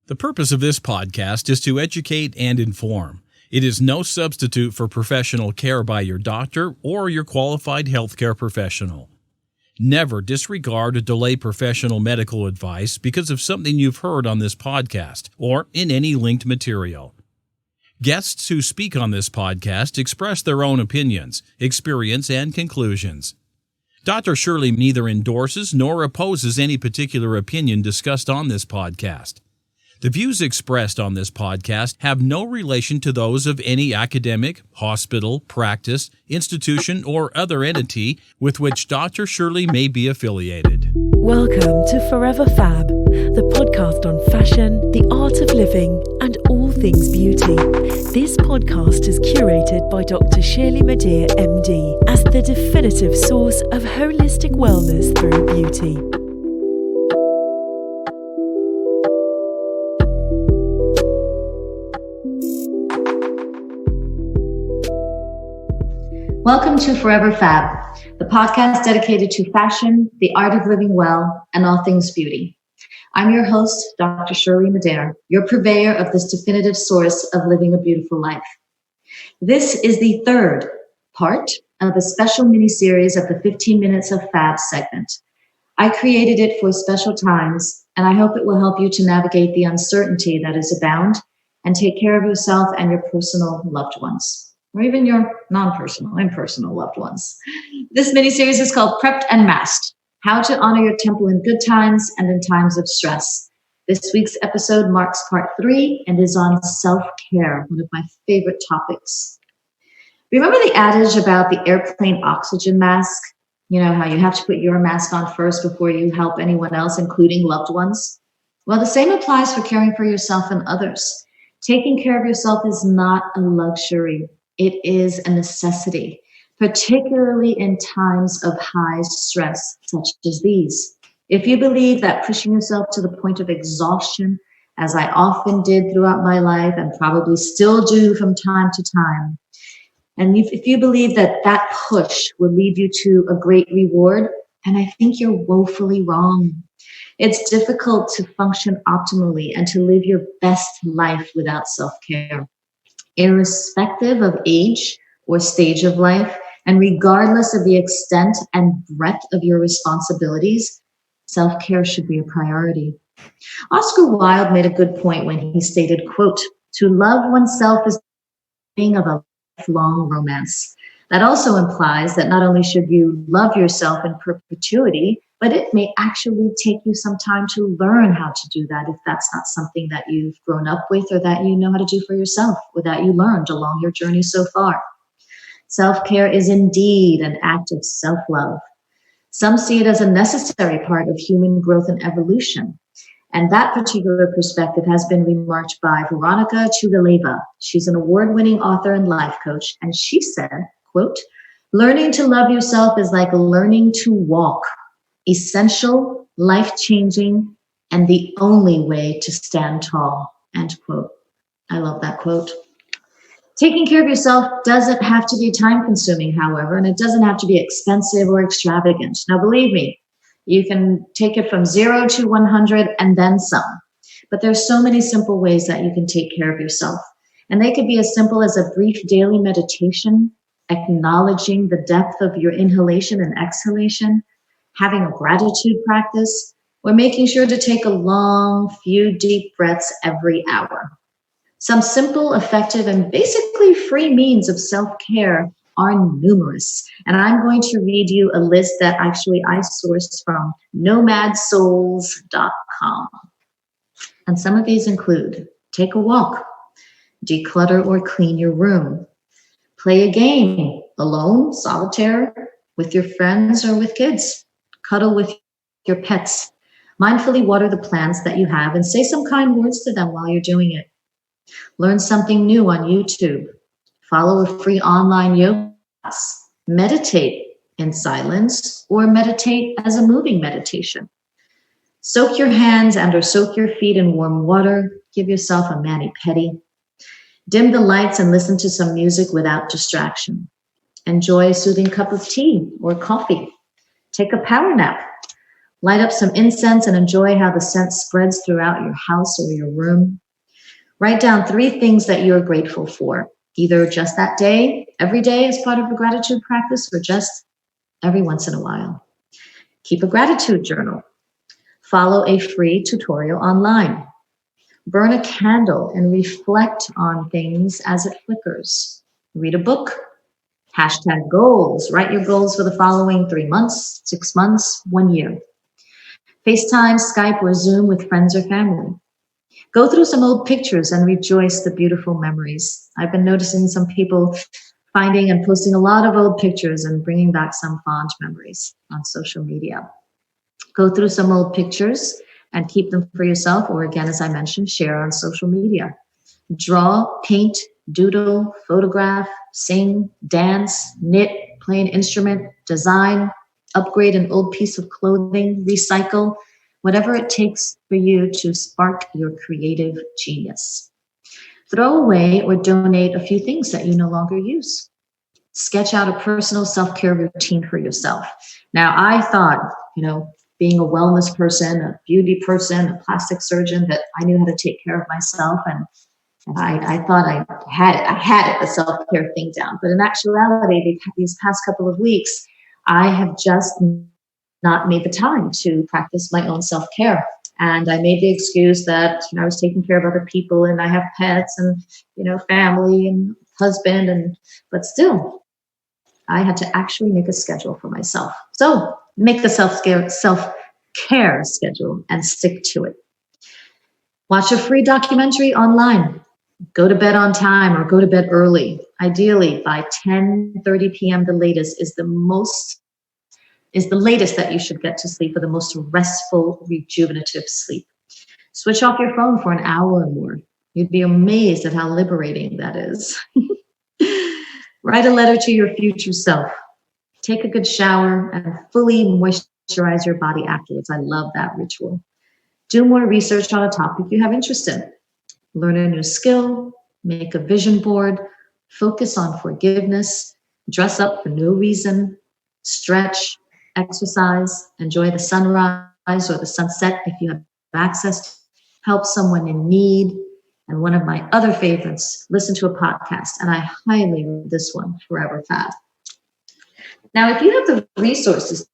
The purpose of this podcast is to educate and inform. It is no substitute for professional care by your doctor or your qualified healthcare professional. Never disregard or delay professional medical advice because of something you've heard on this podcast or in any linked material. Guests who speak on this podcast express their own opinions, experience, and conclusions. Dr. Shirley neither endorses nor opposes any particular opinion discussed on this podcast. The views expressed on this podcast have no relation to those of any academic, hospital, practice, institution, or other entity with which Dr. Shirley may be affiliated. Welcome to Forever Fab, the podcast on fashion, the art of living, and all things beauty. This podcast is curated by Dr. Shirley Madere, MD, as the definitive source of holistic wellness through beauty. Welcome to Forever Fab, the podcast dedicated to fashion, the art of living well, and all things beauty. I'm your host, Dr. Shirley Madere, your purveyor of this definitive source of living a beautiful life. This is the third part of a special mini-series of the 15 Minutes of Fab segment. I created it for special times, and I hope it will help you to navigate the uncertainty that is abound and take care of yourself and your personal loved ones, or even your non-personal, impersonal loved ones. This mini-series is called Prepped and Masked, How to Honor Your Temple in Good Times and in Times of Stress. This week's episode marks part 3 and is on self-care, one of my favorite topics. Remember the adage about the airplane oxygen mask? You know, how you have to put your mask on first before you help anyone else, including loved ones? Well, the same applies for caring for yourself and others. Taking care of yourself is not a luxury. It is a necessity, particularly in times of high stress such as these. If you believe that pushing yourself to the point of exhaustion, as I often did throughout my life and probably still do from time to time, and if you believe that that push will lead you to a great reward, and I think you're woefully wrong. It's difficult to function optimally and to live your best life without self-care. Irrespective of age or stage of life, and regardless of the extent and breadth of your responsibilities, self-care should be a priority. Oscar Wilde made a good point when he stated, quote, "To love oneself is the beginning of a lifelong romance." That also implies that not only should you love yourself in perpetuity, but it may actually take you some time to learn how to do that if that's not something that you've grown up with or that you know how to do for yourself or that you learned along your journey so far. Self-care is indeed an act of self-love. Some see it as a necessary part of human growth and evolution. And that particular perspective has been remarked by Veronica Chugaleva. She's an award-winning author and life coach. And she said, quote, "Learning to love yourself is like learning to walk. Essential, life-changing, and the only way to stand tall," end quote. I love that quote. Taking care of yourself doesn't have to be time-consuming, however, and it doesn't have to be expensive or extravagant. Now, believe me, you can take it from 0 to 100 and then some. But there's so many simple ways that you can take care of yourself. And they could be as simple as a brief daily meditation, acknowledging the depth of your inhalation and exhalation, having a gratitude practice, or making sure to take a long, few deep breaths every hour. Some simple, effective, and basically free means of self-care are numerous. And I'm going to read you a list that actually I sourced from nomadsouls.com. And some of these include: take a walk, declutter or clean your room, play a game, alone, solitaire, with your friends or with kids, cuddle with your pets, mindfully water the plants that you have and say some kind words to them while you're doing it. Learn something new on YouTube, follow a free online yoga class, meditate in silence or meditate as a moving meditation. Soak your hands and or soak your feet in warm water, give yourself a mani-pedi. Dim the lights and listen to some music without distraction. Enjoy a soothing cup of tea or coffee. Take a power nap. Light up some incense and enjoy how the scent spreads throughout your house or your room. Write down 3 things that you're grateful for, either just that day, every day as part of a gratitude practice, or just every once in a while. Keep a gratitude journal. Follow a free tutorial online. Burn a candle and reflect on things as it flickers. Read a book. Hashtag goals. Write your goals for the following 3 months, 6 months, 1 year. FaceTime, Skype, or Zoom with friends or family. Go through some old pictures and rejoice the beautiful memories. I've been noticing some people finding and posting a lot of old pictures and bringing back some fond memories on social media. Go through some old pictures and keep them for yourself, or again, as I mentioned, share on social media. Draw, paint, doodle, photograph, sing, dance, knit, play an instrument, design, upgrade an old piece of clothing, recycle, whatever it takes for you to spark your creative genius. Throw away or donate a few things that you no longer use. Sketch out a personal self-care routine for yourself. Now, I thought, being a wellness person, a beauty person, a plastic surgeon, that I knew how to take care of myself, and I thought I had it, the self-care thing down. But in actuality, these past couple of weeks, I have just not made the time to practice my own self-care. And I made the excuse that I was taking care of other people and I have pets and, family and husband, but still, I had to actually make a schedule for myself. So make the self-care schedule and stick to it. Watch a free documentary online. Go to bed on time or go to bed early. Ideally, by 10:30 p.m. the latest is the latest that you should get to sleep for the most restful, rejuvenative sleep. Switch off your phone for an hour or more. You'd be amazed at how liberating that is. Write a letter to your future self. Take a good shower and fully moisturize your body afterwards. I love that ritual. Do more research on a topic you have interest in. Learn a new skill, make a vision board, focus on forgiveness, dress up for no reason, stretch, exercise, enjoy the sunrise or the sunset if you have access, help someone in need. And one of my other favorites, listen to a podcast. And I highly recommend this one, Forever Fab. Now, if you have the resources to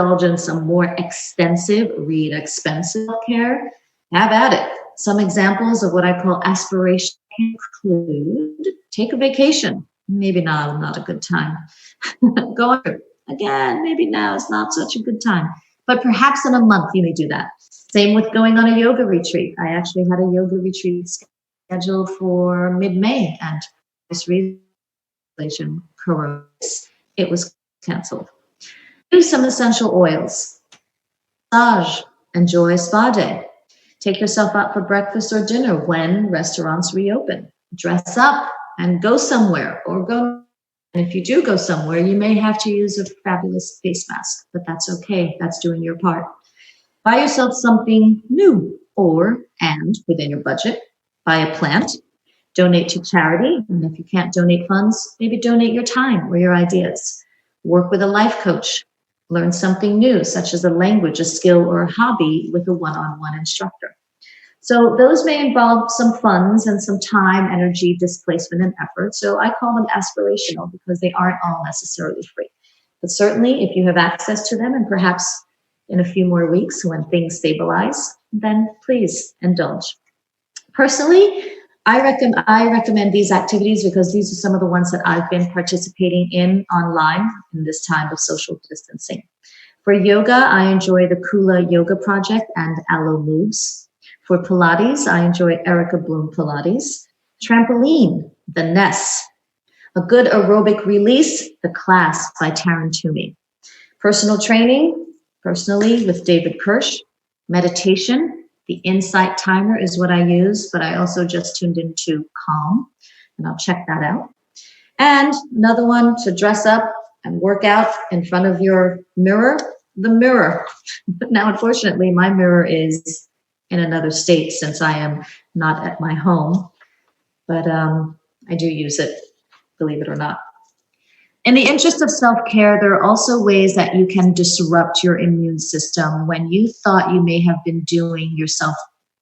indulge in some more extensive, expensive care, have at it. Some examples of what I call aspiration include take a vacation. Maybe now not a good time. Go on. Again, maybe now is not such a good time. But perhaps in a month you may do that. Same with going on a yoga retreat. I actually had a yoga retreat scheduled for mid-May, and this reason, it was canceled. Use some essential oils. Massage. Enjoy a spa day. Take yourself out for breakfast or dinner when restaurants reopen. Dress up and go somewhere, and if you do go somewhere, you may have to use a fabulous face mask, but that's okay. That's doing your part. Buy yourself something new and within your budget, buy a plant, donate to charity. And if you can't donate funds, maybe donate your time or your ideas. Work with a life coach. Learn something new, such as a language, a skill, or a hobby with a one-on-one instructor. So those may involve some funds and some time, energy, displacement, and effort. So I call them aspirational because they aren't all necessarily free. But certainly if you have access to them, and perhaps in a few more weeks when things stabilize, then please indulge. Personally, I recommend these activities because these are some of the ones that I've been participating in online in this time of social distancing. For yoga, I enjoy the Kula Yoga Project and Aloe Moves. For Pilates, I enjoy Erica Bloom Pilates. Trampoline, the Ness. A good aerobic release, The Class by Taryn Toomey. Personal training, personally with David Kirsch. Meditation, the Insight Timer is what I use, but I also just tuned into Calm, and I'll check that out. And another one to dress up and work out in front of your mirror, the mirror. But now, unfortunately, my mirror is in another state since I am not at my home, but I do use it, believe it or not. In the interest of self-care, there are also ways that you can disrupt your immune system when you thought you may have been doing yourself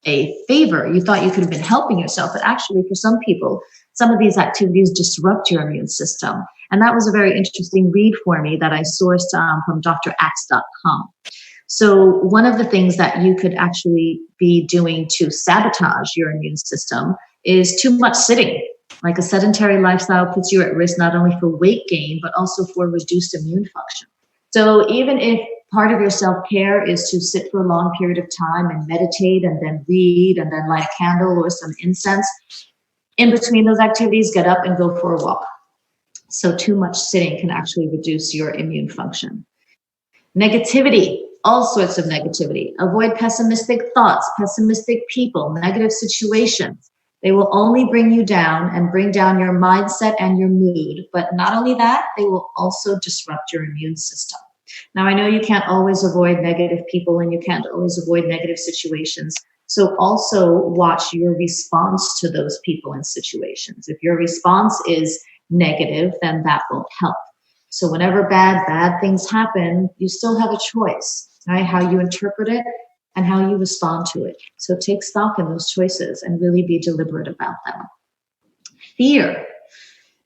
a favor. You thought you could have been helping yourself, but actually for some people, some of these activities disrupt your immune system. And that was a very interesting read for me that I sourced from draxe.com. So one of the things that you could actually be doing to sabotage your immune system is too much sitting. Like a sedentary lifestyle puts you at risk not only for weight gain, but also for reduced immune function. So even if part of your self-care is to sit for a long period of time and meditate and then read and then light a candle or some incense, in between those activities, get up and go for a walk. So too much sitting can actually reduce your immune function. Negativity, all sorts of negativity. Avoid pessimistic thoughts, pessimistic people, negative situations. They will only bring you down and bring down your mindset and your mood. But not only that, they will also disrupt your immune system. Now, I know you can't always avoid negative people and you can't always avoid negative situations. So also watch your response to those people and situations. If your response is negative, then that won't help. So whenever bad things happen, you still have a choice, right? How you interpret it and how you respond to it. So take stock in those choices and really be deliberate about them. Fear.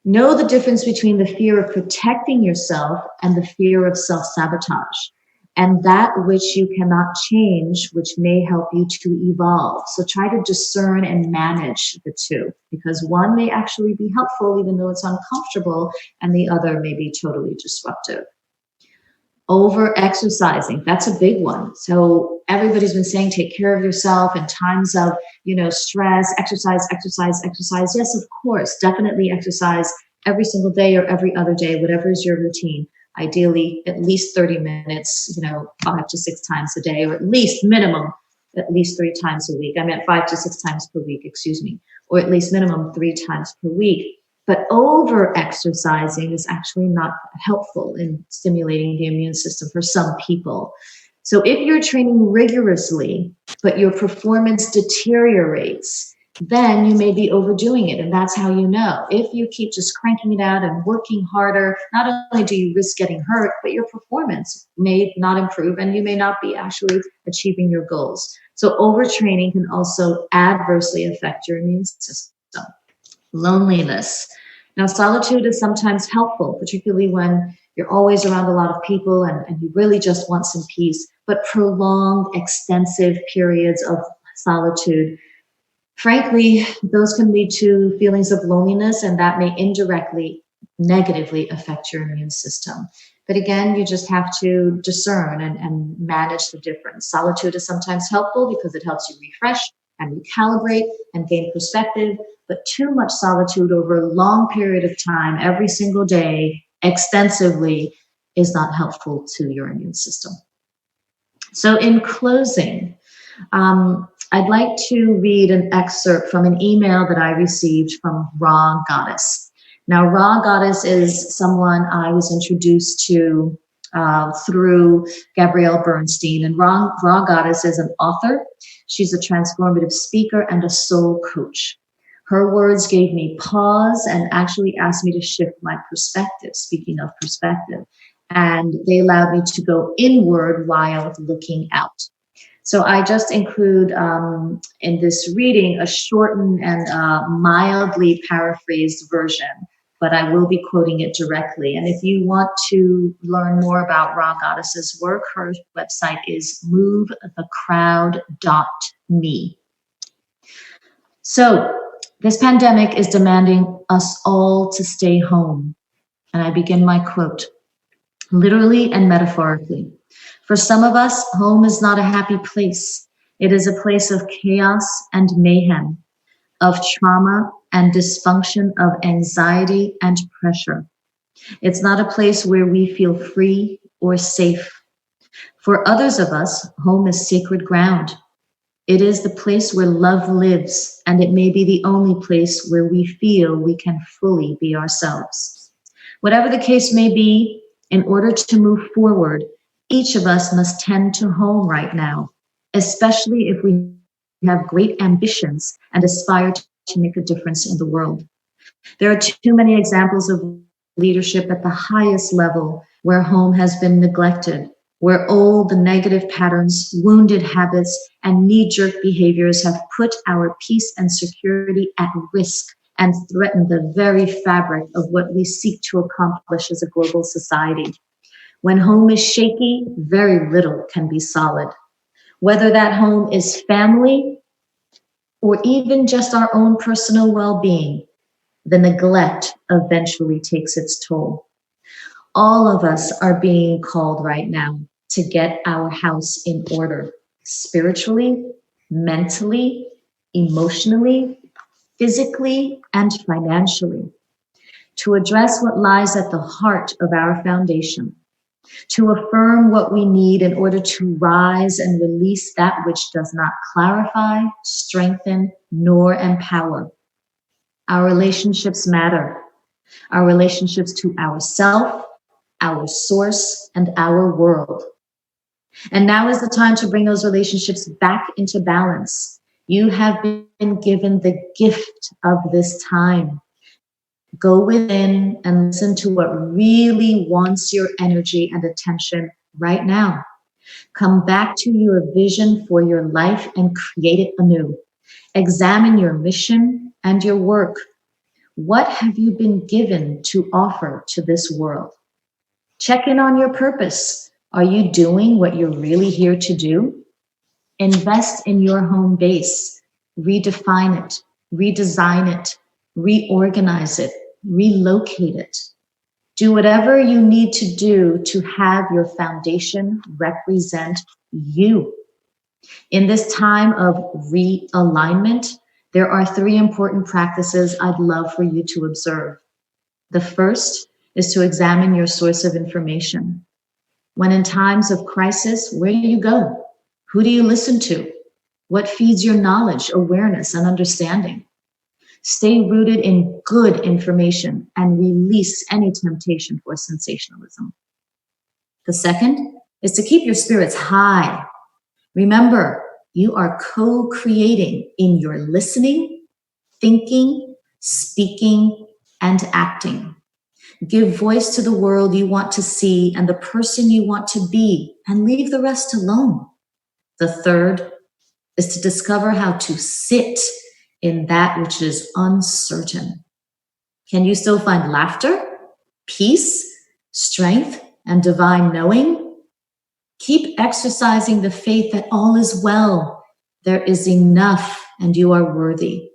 Know the difference between the fear of protecting yourself and the fear of self-sabotage, and that which you cannot change, which may help you to evolve. So try to discern and manage the two, because one may actually be helpful even though it's uncomfortable, and the other may be totally disruptive. Over-exercising, that's a big one. So everybody's been saying take care of yourself in times of, stress, exercise. Yes, of course, definitely exercise every single day or every other day, whatever is your routine. Ideally, at least 30 minutes, 5 to 6 times a day, or at least minimum, at least 3 times a week. I meant 5 to 6 times per week, or at least minimum 3 times per week. But over-exercising is actually not helpful in stimulating the immune system for some people. So if you're training rigorously, but your performance deteriorates, then you may be overdoing it. And that's how you know. If you keep just cranking it out and working harder, not only do you risk getting hurt, but your performance may not improve and you may not be actually achieving your goals. So overtraining can also adversely affect your immune system. Loneliness. Now, solitude is sometimes helpful, particularly when you're always around a lot of people and you really just want some peace, but prolonged, extensive periods of solitude, frankly, those can lead to feelings of loneliness, and that may indirectly negatively affect your immune system. But again, you just have to discern and manage the difference. Solitude is sometimes helpful because it helps you refresh and recalibrate and gain perspective, but too much solitude over a long period of time, every single day, extensively, is not helpful to your immune system. So in closing, I'd like to read an excerpt from an email that I received from Raw Goddess. Now, Raw Goddess is someone I was introduced to through Gabrielle Bernstein. And Raw Goddess is an author. She's a transformative speaker and a soul coach. Her words gave me pause and actually asked me to shift my perspective, speaking of perspective. And they allowed me to go inward while looking out. So I just include in this reading a shortened and mildly paraphrased version, but I will be quoting it directly. And if you want to learn more about Raw Goddess's work, her website is movethecrowd.me. So this pandemic is demanding us all to stay home. And I begin my quote, literally and metaphorically. For some of us, home is not a happy place. It is a place of chaos and mayhem, of trauma and dysfunction, of anxiety and pressure. It's not a place where we feel free or safe. For others of us, home is sacred ground. It is the place where love lives, and it may be the only place where we feel we can fully be ourselves. Whatever the case may be, in order to move forward, each of us must tend to home right now, especially if we have great ambitions and aspire to make a difference in the world. There are too many examples of leadership at the highest level where home has been neglected, where old negative patterns, wounded habits, and knee-jerk behaviors have put our peace and security at risk and threatened the very fabric of what we seek to accomplish as a global society. When home is shaky, very little can be solid. Whether that home is family or even just our own personal well-being, the neglect eventually takes its toll. All of us are being called right now to get our house in order, spiritually, mentally, emotionally, physically, and financially, to address what lies at the heart of our foundation, to affirm what we need in order to rise and release that which does not clarify, strengthen, nor empower. Our relationships matter. Our relationships to ourself, our source, and our world. And now is the time to bring those relationships back into balance. You have been given the gift of this time. Go within and listen to what really wants your energy and attention right now. Come back to your vision for your life and create it anew. Examine your mission and your work. What have you been given to offer to this world? Check in on your purpose. Are you doing what you're really here to do? Invest in your home base. Redefine it, redesign it, reorganize it, relocate it. Do whatever you need to do to have your foundation represent you. In this time of realignment, there are 3 important practices I'd love for you to observe. The first is to examine your source of information. When in times of crisis, where do you go? Who do you listen to? What feeds your knowledge, awareness, and understanding? Stay rooted in good information and release any temptation for sensationalism. The second is to keep your spirits high. Remember, you are co-creating in your listening, thinking, speaking, and acting. Give voice to the world you want to see and the person you want to be, and leave the rest alone. The third is to discover how to sit in that which is uncertain. Can you still find laughter, peace, strength, and divine knowing? Keep exercising the faith that all is well. There is enough and you are worthy.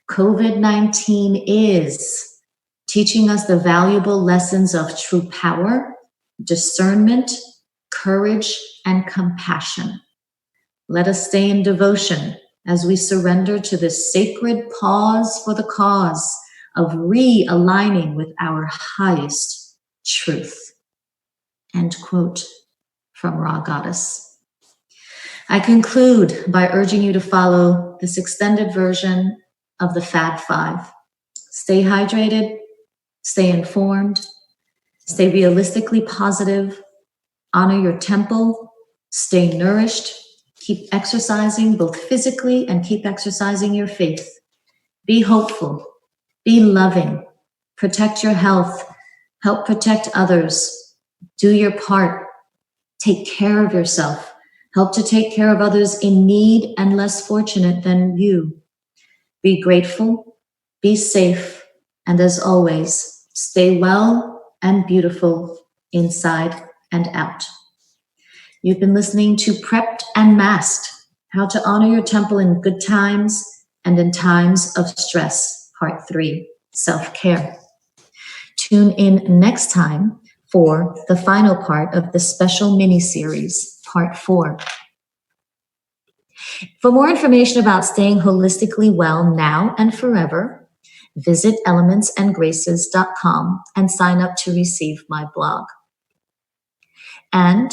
COVID-19 is teaching us the valuable lessons of true power, discernment, courage, and compassion. Let us stay in devotion as we surrender to this sacred pause for the cause of realigning with our highest truth. End quote from Raw Goddess. I conclude by urging you to follow this extended version of the Fab Five. Stay hydrated, stay informed, stay realistically positive, honor your temple, stay nourished, keep exercising both physically and keep exercising your faith. Be hopeful, be loving, protect your health, help protect others, do your part, take care of yourself, help to take care of others in need and less fortunate than you. Be grateful, be safe, and as always, stay well and beautiful inside and out. You've been listening to Prepped and Masked, How to Honor Your Temple in Good Times and in Times of Stress, Part 3, Self-Care. Tune in next time for the final part of the special mini-series, Part 4. For more information about staying holistically well now and forever, visit elementsandgraces.com and sign up to receive my blog. And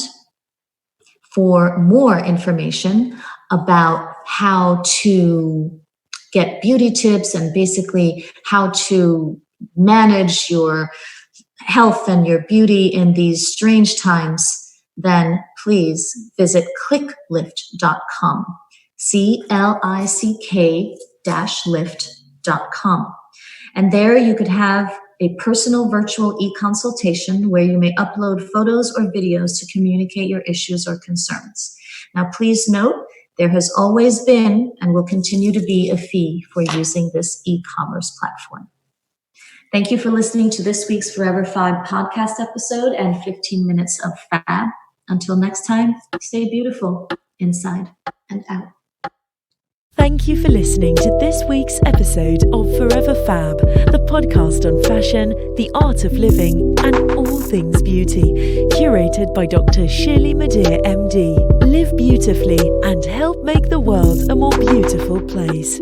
for more information about how to get beauty tips and basically how to manage your health and your beauty in these strange times, then please visit clicklift.com, CLICK-lift.com. And there you could have a personal virtual e-consultation where you may upload photos or videos to communicate your issues or concerns. Now, please note, there has always been and will continue to be a fee for using this e-commerce platform. Thank you for listening to this week's Forever Fab podcast episode and 15 minutes of fab. Until next time, stay beautiful inside and out. Thank you for listening to this week's episode of Forever Fab, the podcast on fashion, the art of living, and all things beauty, curated by Dr. Shirley Madere, MD. Live beautifully and help make the world a more beautiful place.